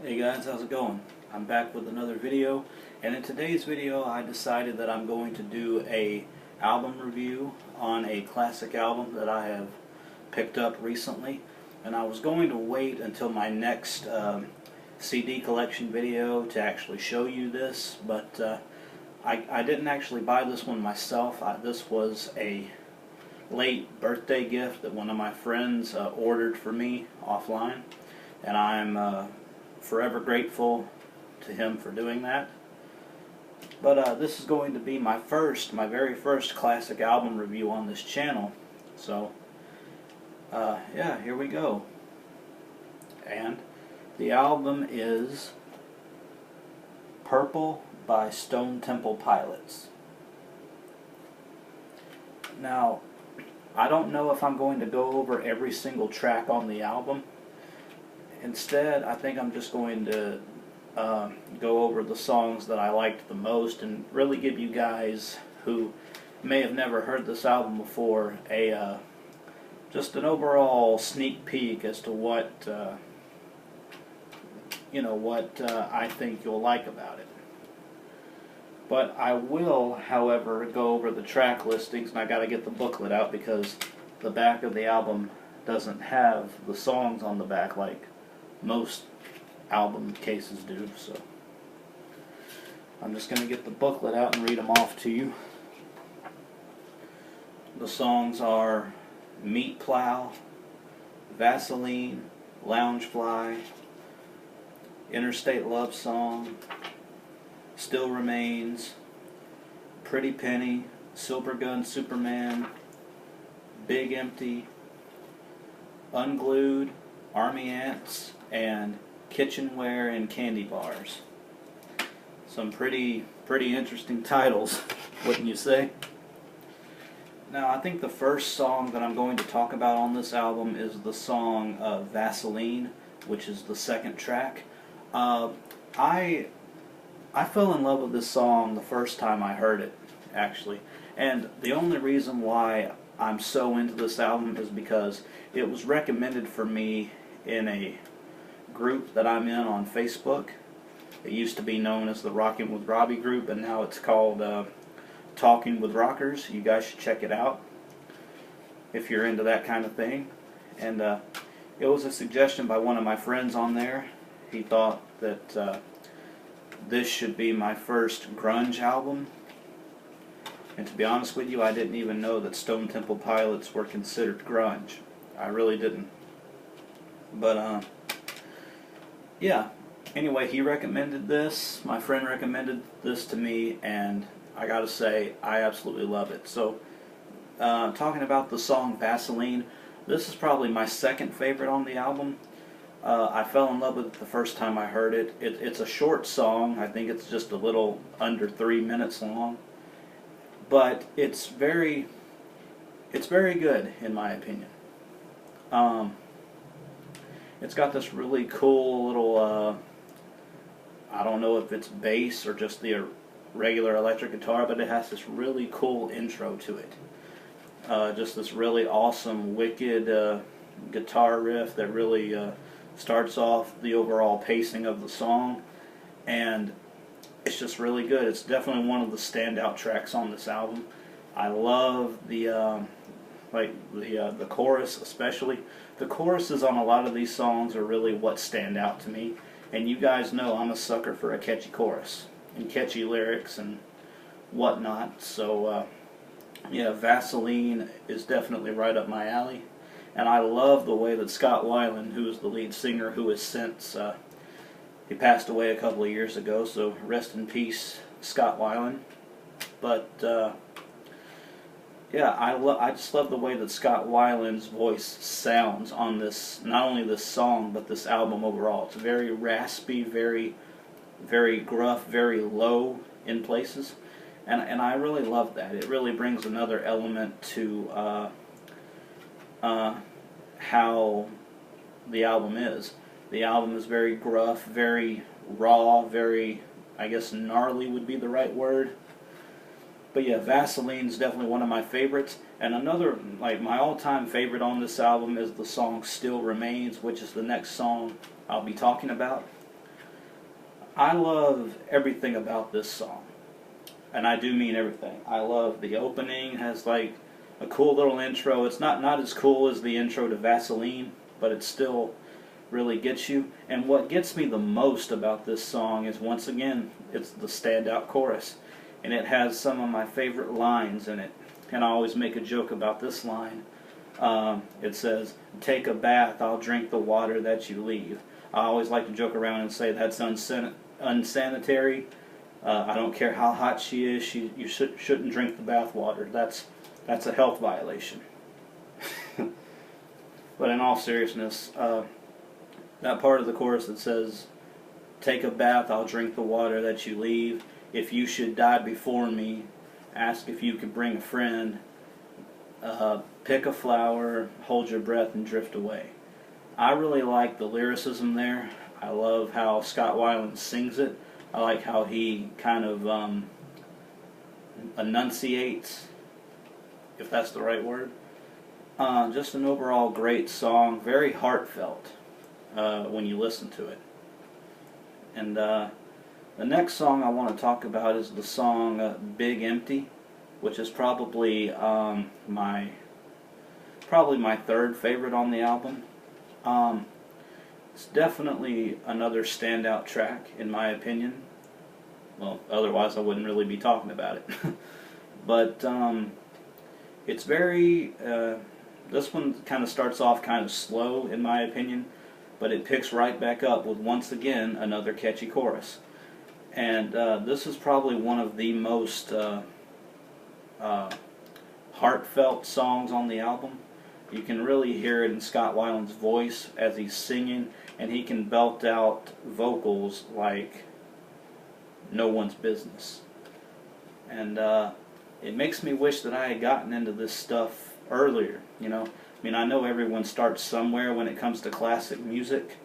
Hey guys, how's it going? I'm back with another video, and in today's video I decided that I'm going to do a album review on a classic album that I have picked up recently, and I was going to wait until my next CD collection video to actually show you this, but I didn't actually buy this one myself. This was a late birthday gift that one of my friends ordered for me offline, and I'm forever grateful to him for doing that. But this is going to be my very first classic album review on this channel. So, yeah, here we go. And the album is Purple by Stone Temple Pilots. Now, I don't know if I'm going to go over every single track on the album. Instead, I think I'm just going to go over the songs that I liked the most and really give you guys who may have never heard this album before just an overall sneak peek as to what I think you'll like about it. But I will, however, go over the track listings, and I got to get the booklet out because the back of the album doesn't have the songs on the back like most album cases do. So I'm just going to get the booklet out and read them off to you. The songs are Meat Plow, Vaseline, Loungefly, Interstate Love Song, Still Remains, Pretty Penny, Silver Gun Superman, Big Empty, Unglued, Army Ants, and Kitchenware and Candy Bars. Some pretty interesting titles, wouldn't you say? Now, I think the first song that I'm going to talk about on this album is the song Vaseline, which is the second track. I fell in love with this song the first time I heard it, actually. And the only reason why I'm so into this album is because it was recommended for me in a group that I'm in on Facebook. It used to be known as the Rockin' with Robbie group, and now it's called Talking with Rockers. You guys should check it out if you're into that kind of thing. And it was a suggestion by one of my friends on there. He thought that this should be my first grunge album. And to be honest with you, I didn't even know that Stone Temple Pilots were considered grunge. I really didn't. But yeah, anyway, he recommended this, my friend recommended this to me, and I gotta say, I absolutely love it. So, talking about the song Vaseline, this is probably my second favorite on the album. I fell in love with it the first time I heard it. It's a short song. I think it's just a little under 3 minutes long, but it's very good in my opinion. It's got this really cool little, I don't know if it's bass or just the regular electric guitar, but it has this really cool intro to it. Just this really awesome, wicked guitar riff that really starts off the overall pacing of the song, and it's just really good. It's definitely one of the standout tracks on this album. I love the the chorus especially. The choruses on a lot of these songs are really what stand out to me, and you guys know I'm a sucker for a catchy chorus and catchy lyrics and whatnot. So yeah, Vaseline is definitely right up my alley, and I love the way that Scott Weiland, who is the lead singer, who has since he passed away a couple of years ago, so rest in peace, Scott Weiland. But yeah, I just love the way that Scott Weiland's voice sounds on this, not only this song, but this album overall. It's very raspy, very gruff, very low in places, and I really love that. It really brings another element to how the album is. The album is very gruff, very raw, very, I guess, gnarly would be the right word. But yeah, Vaseline's definitely one of my favorites. And another, like, my all-time favorite on this album is the song Still Remains, which is the next song I'll be talking about. I love everything about this song. And I do mean everything. I love the opening, has like a cool little intro. It's not as cool as the intro to Vaseline, but it still really gets you. And what gets me the most about this song is, once again, it's the standout chorus. And it has some of my favorite lines in it. And I always make a joke about this line. It says, "Take a bath, I'll drink the water that you leave." I always like to joke around and say that's unsanitary. I don't care how hot she is, you shouldn't drink the bath water. That's a health violation. But in all seriousness, that part of the chorus that says, "Take a bath, I'll drink the water that you leave. If you should die before me, ask if you could bring a friend. Pick a flower, hold your breath, and drift away." I really like the lyricism there. I love how Scott Weiland sings it. I like how he kind of enunciates, if that's the right word. Just an overall great song, very heartfelt when you listen to it. And the next song I want to talk about is the song "Big Empty," which is probably my third favorite on the album. It's definitely another standout track, in my opinion. Well, otherwise I wouldn't really be talking about it. But it's very... this one kind of starts off kind of slow, in my opinion, but it picks right back up with, once again, another catchy chorus. And this is probably one of the most heartfelt songs on the album. You can really hear it in Scott Weiland's voice as he's singing, and he can belt out vocals like no one's business. And it makes me wish that I had gotten into this stuff earlier, you know. I mean, I know everyone starts somewhere when it comes to classic music,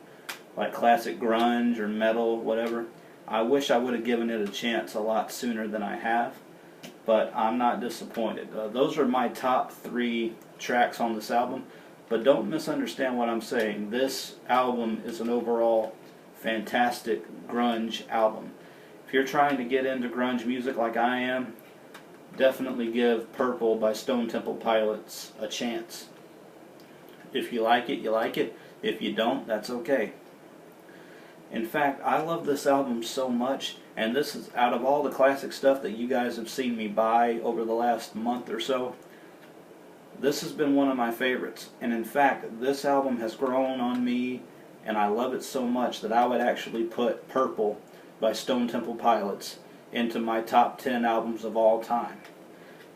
like classic grunge or metal, whatever. I wish I would have given it a chance a lot sooner than I have, but I'm not disappointed. Those are my top 3 tracks on this album, but don't misunderstand what I'm saying. This album is an overall fantastic grunge album. If you're trying to get into grunge music like I am, definitely give Purple by Stone Temple Pilots a chance. If you like it, you like it. If you don't, that's okay. In fact, I love this album so much, and this is, out of all the classic stuff that you guys have seen me buy over the last month or so, this has been one of my favorites. And in fact, this album has grown on me, and I love it so much that I would actually put Purple by Stone Temple Pilots into my top 10 albums of all time.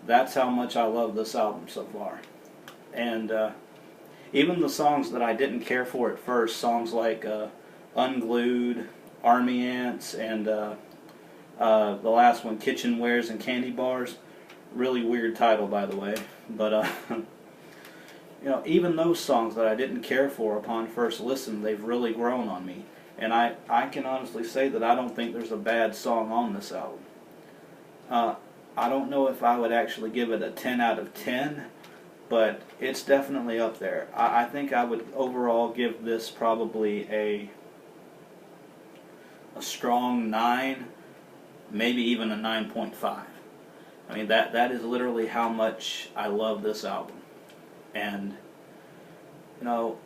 That's how much I love this album so far. And even the songs that I didn't care for at first, songs like Unglued, Army Ants, and the last one, Kitchenwares and Candy Bars. Really weird title, by the way. But, you know, even those songs that I didn't care for upon first listen, they've really grown on me. And I can honestly say that I don't think there's a bad song on this album. I don't know if I would actually give it a 10 out of 10, but it's definitely up there. I think I would overall give this probably a strong 9, maybe even a 9.5. I mean, that is literally how much I love this album. And, you know,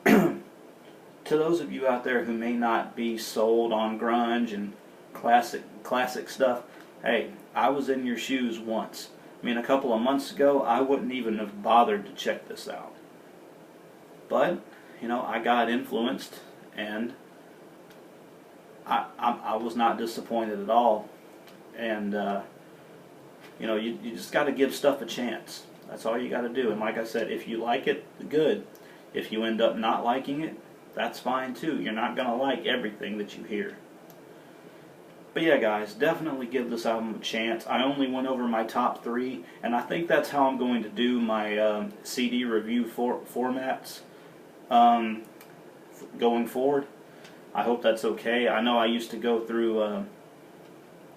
to those of you out there who may not be sold on grunge and classic stuff, hey, I was in your shoes once. I mean, a couple of months ago, I wouldn't even have bothered to check this out. But, you know, I got influenced, and I was not disappointed at all. And, you know, you just got to give stuff a chance. That's all you got to do. And like I said, if you like it, good. If you end up not liking it, that's fine too. You're not going to like everything that you hear. But yeah, guys, definitely give this album a chance. I only went over my top 3, and I think that's how I'm going to do my CD review formats going forward. I hope that's okay. I know I used to go through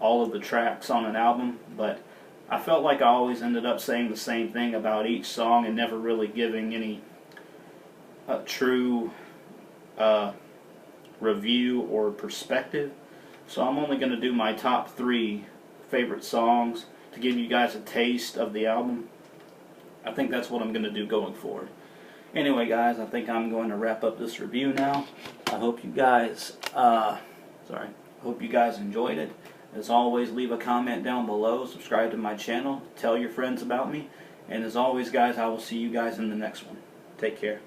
all of the tracks on an album, but I felt like I always ended up saying the same thing about each song and never really giving any true review or perspective. So I'm only going to do my top 3 favorite songs to give you guys a taste of the album. I think that's what I'm going to do going forward. Anyway, guys, I think I'm going to wrap up this review now. I hope you guys, hope you guys enjoyed it. As always, leave a comment down below, subscribe to my channel, tell your friends about me, and as always, guys, I will see you guys in the next one. Take care.